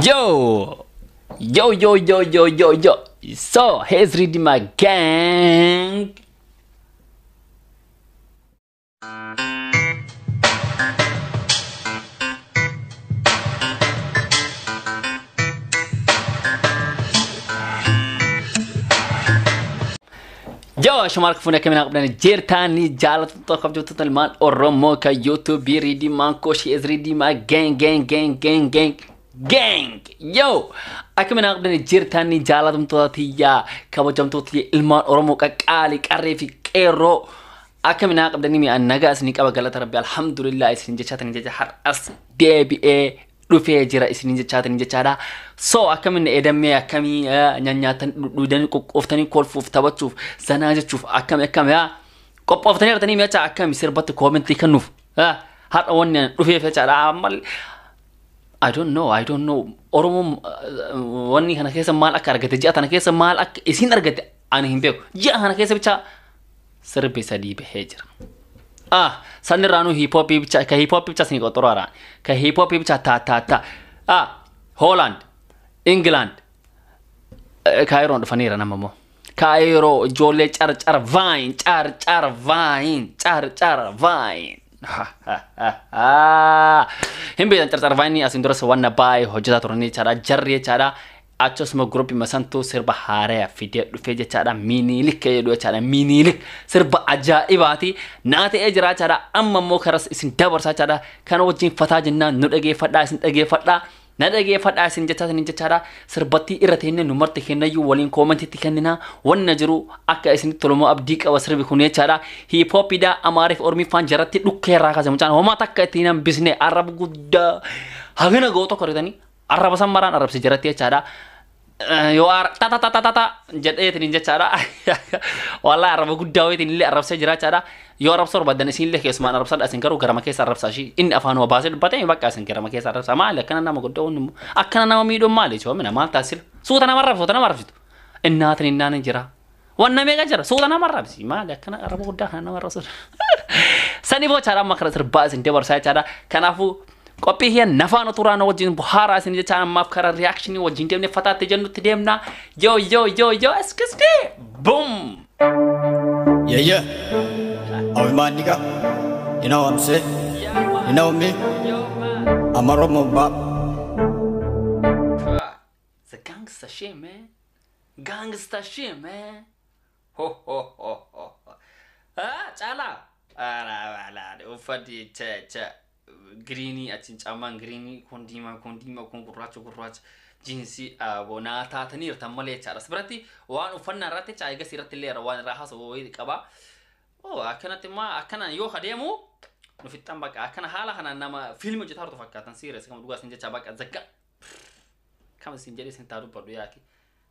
Yo, yo, yo, yo, yo, yo, yo. So, here's reading my gang. Yo, شمارك فونا كمان قبلنا جيرتاني جالت تطاقب جو تطلمان oromo ka YouTube reading man koshi is reading my gang. Yo, أكمل قبلنا جيرتاني جالت متواتيا كابوجم توتي المان oromo كالي كاري في كيرو أكمل قبلنا مي النجا سنيك أبغى قالت ربي الحمد لله سنجة شاتني جة حر أس DBA رفيع جرا سنجة شاتني جة شادا so أكمل إدمي أكمل نيانياتن لودن كوك أفتني كول فوف تبتشوف زناجة تشوف أكمل يا كوب أفتني رتني ميتا أكمل يصير بات كومنت يكنوف هات أون رفيع في شادا عمل I don't know oromo wani hana kesa mal akaragate jia hana kesa mal ak isin aragate ani himbe jia hana kesa bicha serbe sadi behajer sanni ranu hip hop bicha ka hip hop bicha sini ko torara ka hip hop bicha ta Holland England Cairo fanira namamo Cairo jole char vine himbe char vine asindura sawana bai hojata torni chara jarri chara achos mo group masanto serba hare fide feje chara MINILIK yedo chara MINILIK serba ajaibati nate ejra chara amma mo karas isin dabar sa chara kan wajin fata jinna nudage fada isin dage fada nadage fada isin jata ninja chara serbati iratene numar tekena yu walin comment tikanina wan najru akka isin tolomo abdika wasrbi kune chara hip hop ida amarif ormi fan jarati dukkera ka jamchan homa takkatina bisne arab gudda hagena goto koridani arab samaran arab sejarati chara yo ta jade ninja chara wala arab gudda wetin li arab sejara chara yo arab sor badan isin le kesman arab sad asin karu garama kes arab sashi in afano basil batay bakka asin garama kes arab sama le kana nama gudda wonum akana nama mido male cho mena mal tasil sutana marraf innatni innan jira wanna mega jira sutana marraf si male kana arab gudda kana marrasul sani bo chara makra sir bazin de barsa chara kanafu kopi hiya nafano turana wajin buhara asin je chara map kara reaction wajin demne fatate jannu tidemna yo excuse boom yeah oh my nigga you know what I'm saying you know me I'm a oromo bab it's a gangster shit man ho chala ala ufadi cha greeny atin chaman greeny kondima konkurracho jinsi bonata tanir tamale chara sbrati wan ufanna rate chaiga sirati le rawan rahas o qaba akana yo khademu no fitan baka akana hala hana nama film jitar to fakatan series kam duga sinja chabaka zakka kam sinjeri sintaru bodu yaki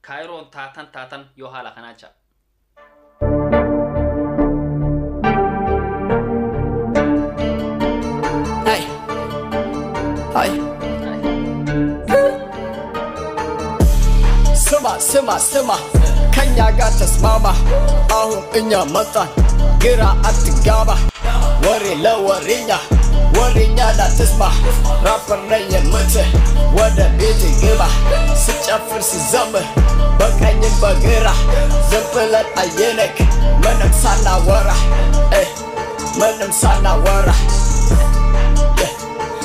Cairo tatan yo hala kana cha Sema kanya gatas mama ahum inya matan gira atigaba warinya da tasma rapper nayin mate wada biti giba su chafir su zama bakanyin bagira zamfalat ayenek manam sana wara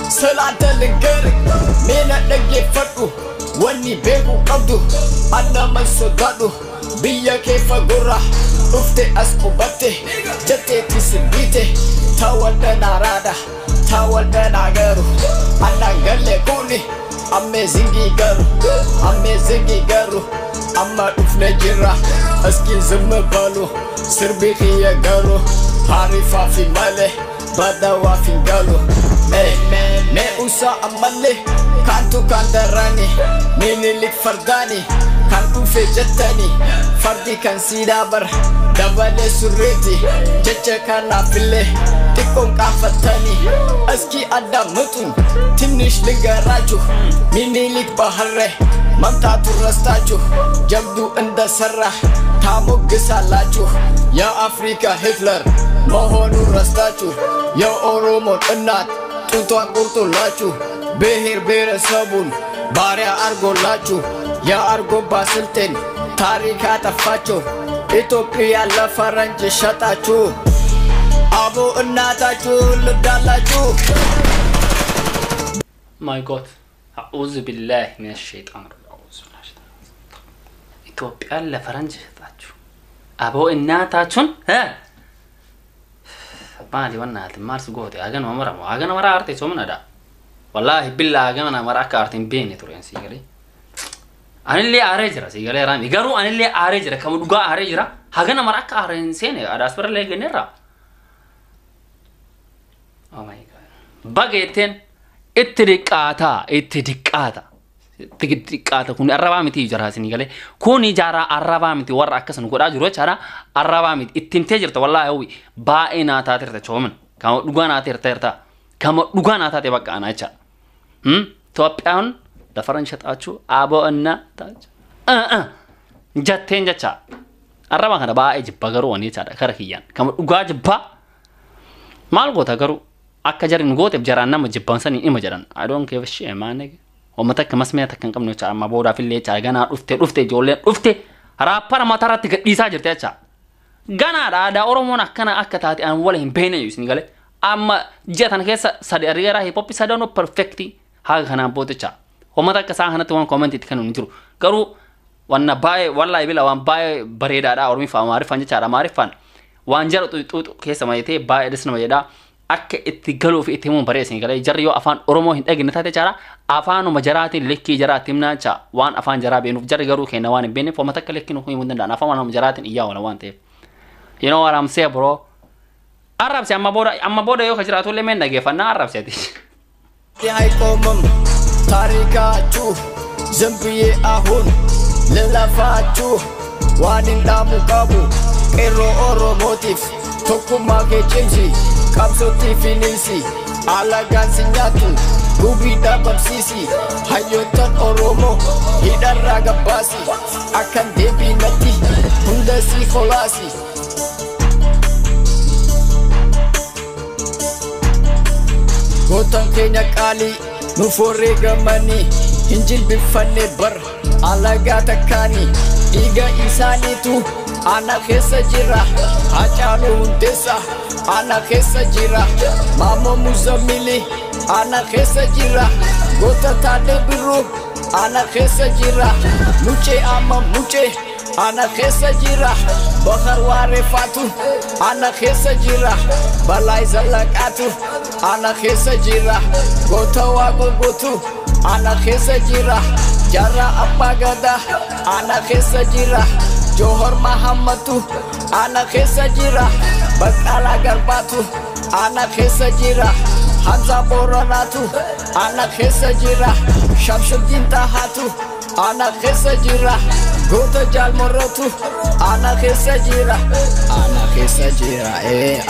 salata lingari mena dage fadu wani beku qabdu anna man sagadu biya ke fagura ufte askubate jate tisbite tawada narada tawada nagaru anna galle kuni amazing garu amma ufne jira askil zama balu sirbi khiya garu harifa fi male badawa fi galu me usa amalle kantu kandarani MINILIK fardani kantu fejatani fardi kan sidabar dabale surreti jecha kana fille tikon kafatani aski adda mutun tinish ligarachu MINILIK baharre mamta turastachu jabdu inda sarra tamu gisalachu ya Afrika Hitler mohonu rastachu ya oromo innat tuntuan kurtulachu behir bere sabun ባሪያ አርጎላችሁ የአርጎ ባስልጤን ታሪክ አጠፋችሁ ኢትዮጵያ ለፈረንጅ ሸጣችሁ አቦ እናታችሁ ልብዳላችሁ My God أعوذ بالله من الشيطان ኢትዮጵያ ለፈረንጅ ሸጣችሁ አቦ እናታችሁን ማሊ ወናት ማርስ ጎት አገን መራ አርቴ ሶምናዳ والله بالله أنا مرة كارتين بيني ترين سيجري أنا اللي أرجع سيجري رامي قالوا أنا اللي أرجع كم دوغا أرجع هاجنا مرة كارين سينه أدا أسبر ليه جنرا Oh my God بعدين اتدقاتا كوني أربعة متي جرها سنيجالي كوني جارا أربعة متي ورا كسن قرا جرو جارا أربعة متي التنتجرت والله هوي باينا تاترت شومن كم دوغانا ترتا كم دوغانا تاتي بقى أنا أشا توابيان دفرن شتاچو أبو أننا تاج جاتين جاتشا أربعة كنا باي جبا غرو أني جادا كرهيان كم دوغا جبا مال غوتا غرو أكجرين غوت بجرانا مجبان سني إيه مجران I don't give a shit man ومتى كمسمية تكن كم نوشا ما بورا في اللي جانا رفته جولين رفته رابر ما ترى تيجي جرتة جا جانا ada orang mana kana akatati an walahin bene yusin gale amma jatan kesa sadi ariera hip hop sada no perfecti haga kana bote cha ومتى كسان هنا توان comment تكنون نجرو كرو وانا باي والله يبلا وان باي بريدا دا أورمي فا معرف فانجا چارا معرف فان وانجر تو كيسا ما يتي باي دسنا ما يدا أك اتقالو في اتمون بريسين قال جريو أفان أورمو هند أجن نتاتي چارا أفانو مجراتي لكي جرات تمنا چا وان أفان جرا بينو جري غرو كينا وان بيني فمتى كلكي نخوي مندن دان أفان وانو مجراتي إياه ولا وان تيب you know what I'm saying bro Arab sih amma boda yo kajratu le men nage fanna Arab sih ti Hai komam tarikachu zambiye ahun lelafachu wanin damu kabu ero oro motif tokuma ke chemsi kapso tifinisi alagan sinyatu gubi dabab sisi hayotan oromo hidarra gabasi akan debi nati hunda si kholasi Gotan kenya kali nufore gamani hinjil bifanne bar alaga takani iga isani tu ana khesa jira achalo untesa ana khesa jira mama muzamili ana khesa jira gota tade biru ana khesa jira muche ama muche ana khesa jira bakhar ware fatu ana khesa jira balai zalakatu ana khesa jira gota wago gotu ana khesa jira jara apagada ana khesa jira johor mahammatu ana khesa jira bakala garbatu ana khesa jira hamza boranatu ana khesa jira shamshuddin tahatu ana khesa jira gota jalmorotu ana khesa jira ana khesa jira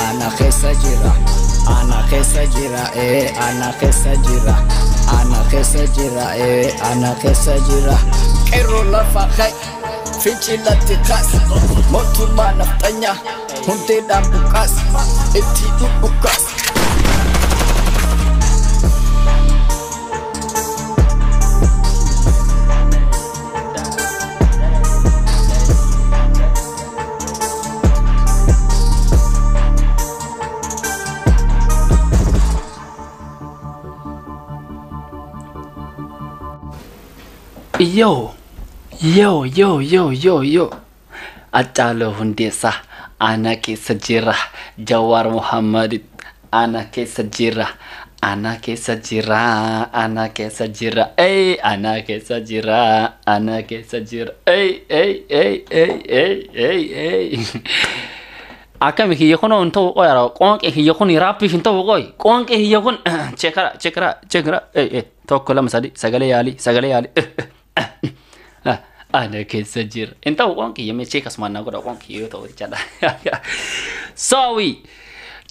ana khesa jira ana khesa jira ana khesa jira ana khesa jira ana khesa jira kero lafa khay finchi latikas motu manaftanya hunde dan bukas iti bukas yo Acalo hundesa ana ke sajira Jawar Muhammad ana ke sajira ana ke sajira ana ke sajira ana ke sajira ana ke sajira Aka mi hiyakono unto oyara konke hiyakoni rapi finto boy konke hiyakon chekra tokkola masadi sagale yali أنا كسجر أنت وقانك يوم يشيك اسمعنا قدر وقانك يوتو تجدا سوي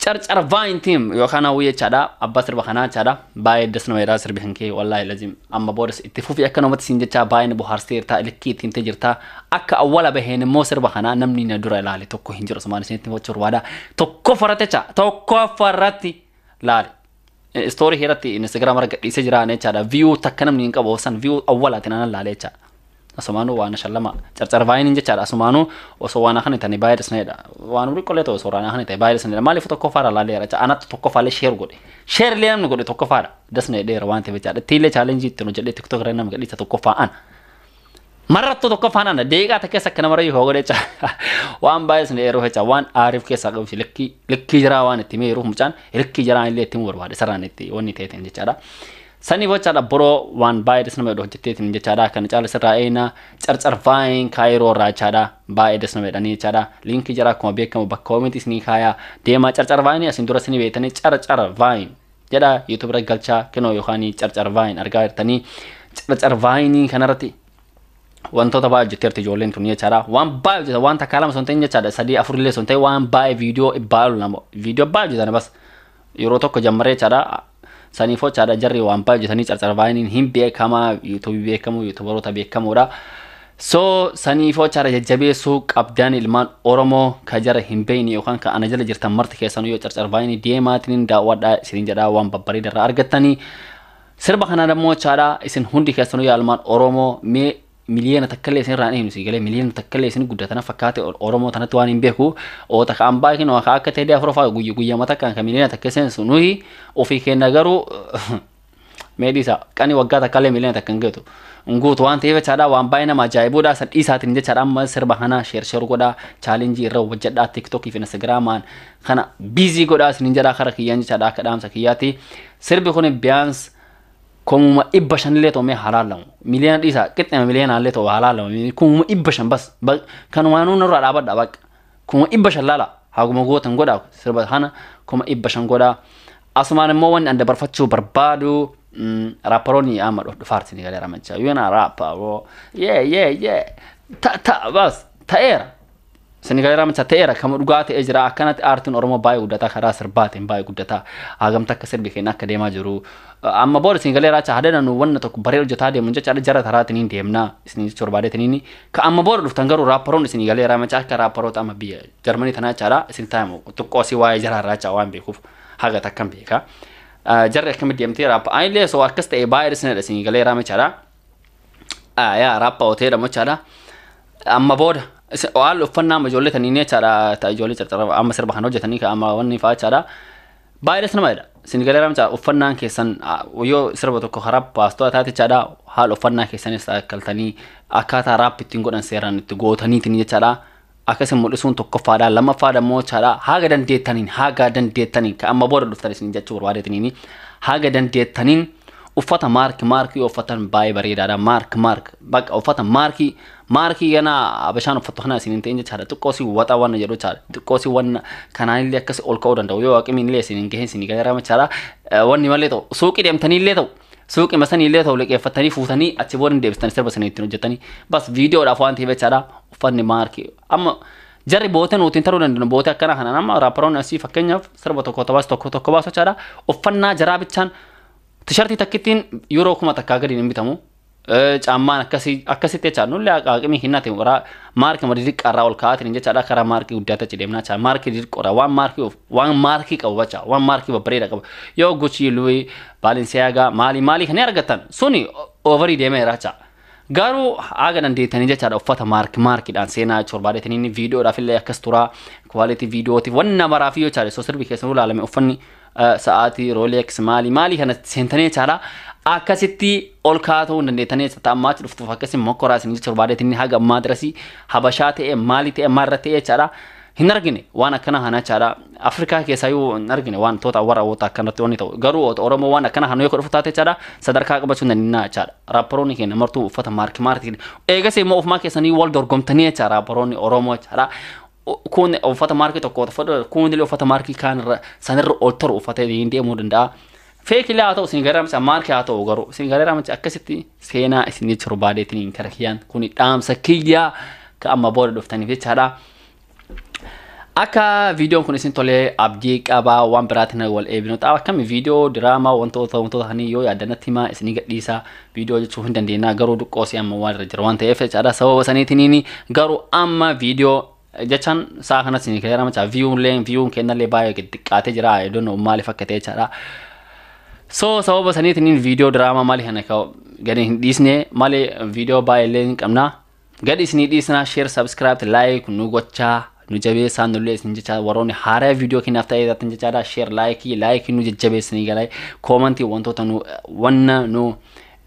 چرچر فاين تيم يوخانا ويا چدا أبصر بخانا چدا باي دسنا ويرا سر بهنكي والله لازم أما بورس اتفوفي أكنومت سينجا چا باين بوهارستير تا إلكي تيم تجرتا أك أولا بهن موسر بخانا نمني ندور لالي توكو هنجر اسمان سنتي وچور وادا توكو فراتي چا توكو فراتي لالي story hirati Instagram ra gadhiise jira jechaadha view takka namni hin qabu san view awwalaatiin anan laalee jechaadha asumaanu waan shallama carcar vaayiniin jechaadha asumaanu osoo waan kan itanii baay'ee sanedha waan uri qoleeto osoo waan kan itanii baay'ee sanedha maaliif tokko faara laalee jecha anatti tokko faalee share godhe share lee namni godhe tokko faara dasne dheera waan ta'eef jechaadha tiilee challenge itti nu jedhee TikTok irra namni gadhiisa tokko faa'an marattu tokko faana deeqaa takka sakka namara yoo godhe jecha waan baay'ee sanedha yeroo jecha waan aariif keessa qabu likki jira waan itti meeruuf mucaan likki jira illee itti barbaade saraan itti wanni ta'eetiin jechaadha sani bochaadha boro waan baay'ee nama dhoo jetteetiin jechaadha kan caala sirraa eena carcar vaayin kaayiroo raachaadha baay'ee nama dhanii jechaadha linkii jira akkuma beekamu bakka oomitis ni kaaya deema carcar vaayin asin dura sini beetanii carcar vaayin jedha YouTube irra galchaa kenoo yookaan carcar vaayin argaa jirtanii carcar vaayinii kanarratti wantoota baay'ee jetteerti ijoolleen tun jechaadha waan baay'ee jeta waan takka lama sonteen jechaadha sadii afurillee sonteen waan baay'ee viidiyoo ibbaalu nama viidiyoo baay'ee jetana bas yeroo tokko jammaree jechaadha saniifoo jechaadha jarri waan baay'ee jetanii carcar vaayiniin hin beekama YouTube beekamu YouTuberoota beekamuudha so saniifoo jechaadha jajjabeessuu qabdaan ilmaan Oromoo ka jara hin beekne yookaan ka ana jala jirtan marti keessanuu yoo carcar vaayinii deemaatiin daawwadhaa isin jedhaa waan babbareeda irraa argattanii sirba kana dammoo jechaadha isin hundi keessanuu yaa ilmaan Oromoo mee miliyoona takkalee isin raan eenyu sigalee miliyoona takkalee isin guddatana fakkaate Oromoo tanatti waan hin beeku oo takka ambaa kin waa akka ta'e afurfaa guyyaa mata kan miliyoona takkalee sunuhi ofii kenna garuu meedisa qani waggaa takkalee miliyoona takkan geetu nguutu waan ta'eef jechaadha waan baay'ee nama ajaa'ibuudha san dhiisaatiin jechaadha amma sirba kana share godhaa challenge irra wajjadhaa TikTok fi Instagramaan kana busy godhaa isin jedhaa kara kiyyaan jechaadha akka dhaamsa kiyyaatti sirbi kun biyaans كم إبشان اللي تومي حلالهم مليون إيسا كتنا مليون على تو حلالهم كم إبشان بس كانوا ما نون الرا عبد أباك كم إبشان لا هاكم قوة تنقودا سربت هنا كم إبشان قودا أسمان موان عند برفتشو بربادو رابروني أمر فارسيني قال رامنشا يونا رابا yeah تا بس تأير سنغال رامنشا تأير كم رجعت إجراء كانت أرتون أورمو باي ودتا خراس رباتين باي ودتا هاكم تكسر بخينا كديما جرو amma bor singale racha hadana nu wanna to barel jota de munja chara jara tharatin demna isni chorbade tinini ka amma bor duftangaru raparon singale rama chaka raparot amma biya germany thana chara sin time to kosi wa jara racha wan be kuf haga takam be ka jarre kam demti rap aile so akaste e bayir sine singale rama chara ya rapa ote da chara amma bor wal ufanna majolle tanini chara ta jolle chara amma sir bahano jetani ka amma wanni fa chara bayir sine maida Singale ramcha uffannaan keessan yoo sirba tokko harap paasto ataati chada haal uffannaa keessan isa kaltanii akkaataa raap ittiin godhan seeran itti gootaniitiin jechaadha akkasii mul'isuun tokko faadha lama faadha moo chada haga dandeettaniin ka amma booda dhuftan isin jechuu barbaadeetiniin haga dandeettaniin uffata maarkii uffatan baay'ee bareedaadha bakka uffata maarkii yana abashaan uffatu kana isin ta'in jechaadha xiqqoosi waxa waan jedhu chaadha xiqqoosi waan kanaan illee akkasii ol ka'uu danda'u yoo aqimiin illee isin gaheen isin gaara chaadha wanni malee ta'u suuqii deemtanii illee ta'u suuqii masanii illee ta'u liqeeffatanii fuutanii achi booda deebistanii sirba sanii ittiin hojjetanii bas viidiyoodhaaf waan ta'eef jechaadha uffanni maarkii amma jarri boote nuutiin taruu danda'u boote akkana kana nama raaparoon asii fakkeenyaaf sirba tokko baasu jechaadha uffannaa jaraa bichaan تشرتي تكتين يورو كم تكاغري نبيتامو عمان أكاسي تيجانو لا أقامي هنا تيمورا مارك مريدك أراول كات نيجي تجارا كرا ماركي وداتا تجديمنا تجار ماركي دير كورا وان ماركي كوباچا وان ماركي ببريدا كوب يو غوشي لوي بالنسياغا مالي خنير غتان سوني أوفري ديمه راچا غارو آگا نندي تنيجي تجارا أفتا ماركي دان سينا چورباري تنيني فيديو رافيل يكستورا كواليتي فيديو تي ون مرافيو تجارا سوسر بيكسنو لالمي أفني ساعتي رولكس مالي كانت سنتني تجارا akkasitti ol kaatoo dandeetanii taa'ammaa dhuftu akkasii mokoraa isin chorbaadetini haga madrasi habashaa ta'e maali ta'e marra ta'e chaadha hin argine waan akkana hana chaadha Afrikaa keessaa yoo hin argine waan toota warra woota akkanatti onni ta'u garuu Oromoo waan akkana hanu yoo dhufu taate chaadha sadarkaa qabachuu dandeenya chaadha rapparoonni keenya martuu uffata maarkii eegas immoo ofumaa keessanii wal dorgomtanii chaadha rapparoonni Oromoo chaadha kun uffata maarkii tokko kun illee uffata maarkii kaan sanirra ol taru uffata deemuu danda'a فيك لا أتو سنجارة مش مارك أتو غرو سنجارة مش أكستي سينا إسني تربادتني كرخيان كوني دام سكيليا كأما بورد دفتني في هذا أكا فيديو كوني سنتولي أبجيك أبا وان براتنا وال إبنو تا كم فيديو دراما وانتو هني يو يادنا تيما إسني قديسا فيديو جتشوفن دندينا غرو دكوسي أما وان رجروان تيف هذا سوا وسني تنيني غرو أما فيديو جتشان ساخنا سنجارة مش فيو كنا اللي بايو كدكاتي جرا I don't know مالي فكتة هذا So sababa saniitiin video drama mali hana ka gadi Disney mali video by link amna gadi isni disna share subscribe like nu gocha nu jabe san nulle isni jacha warone hara video kin afta ida tan jacha share like nu jabe isni galai comment wanto tanu wanna nu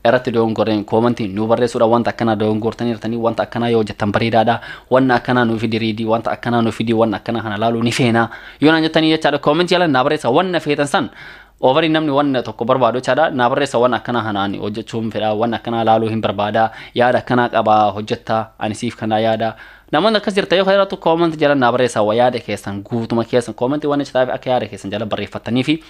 erat do ngoren comment nu barre sura wanta kana do ngortani tani wanta kana yo jatan baridada wanna kana nu fidiridi wanta kana nu fidi wanna kana hana lalu ni fena yona jatani jacha comment yala na barre sa wanna fetan san over namni wanna tokko barbado chada na barre sa wanna kana hanani hojjechum feda wanna kana lalu him barbada yada kana qaba hojjetta anisif kana yada namanda kasir tayo khairatu comment jala na barre sa wayada kesan gutuma kesan comment wanna chada akayada kesan jala barre fatani fi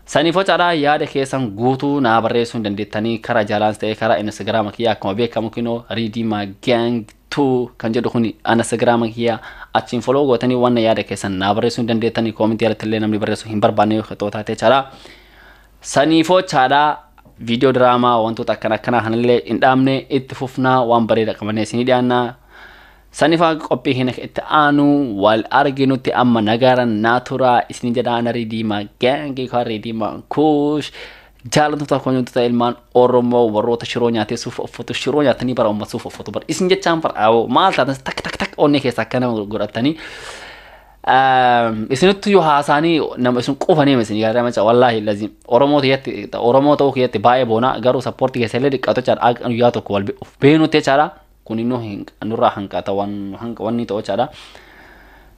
sani fo chada yada kesan gutu na barre sun dandetani kara jalan stay kara Instagram kiya kuma be kamukino ridima gang tu kanje do khuni Instagram kiya achin follow gotani wanna yada kesan na barre sun dandetani comment yala telle namni barre sun himbar bane khato ta te chada sani fo chada video drama wanto takana kana hanalle indamne itfufna wan bare da kamane sini diana sani fa copy hina anu wal arginu te amma nagaran natura isni jadana ridima gangi ka ridima kush jalan tuta konyo tuta ilman oromo warota shironya te suf foto shironya tani bara umma suf foto bar isni jacham par aw mal ta tak tak tak onne ke sakana guratani isni tu yo hasani nam isun qofane mesni gara ma wallahi lazim oromo te yatti oromo to ke yatti bae bona garu support ke sele dikato char ag yato ko walbe benu te chara kunino anura hankata wani to chada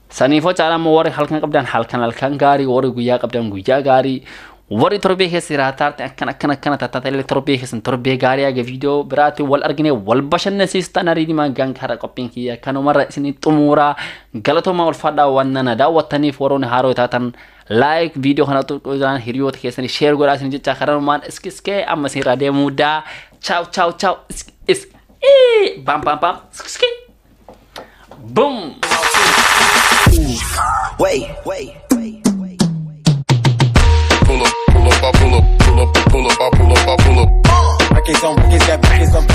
sani fo chada mo wari halkan qabdan gari wari guya qabdan guya gari wari torbe he siratar ta kana tata tele torbe he san torbe gari aga video berati wal argine wal bashanna sistana ridi ma gang hara kopin kiya kanu mara sini tumura galato ma wal fada wanna da watani forone haro tatan like video kana to dan hiriyo te sani share gora sini cha kharan man iske amma sira de muda ciao is bam ski boom wait pull up I pull up I can't some got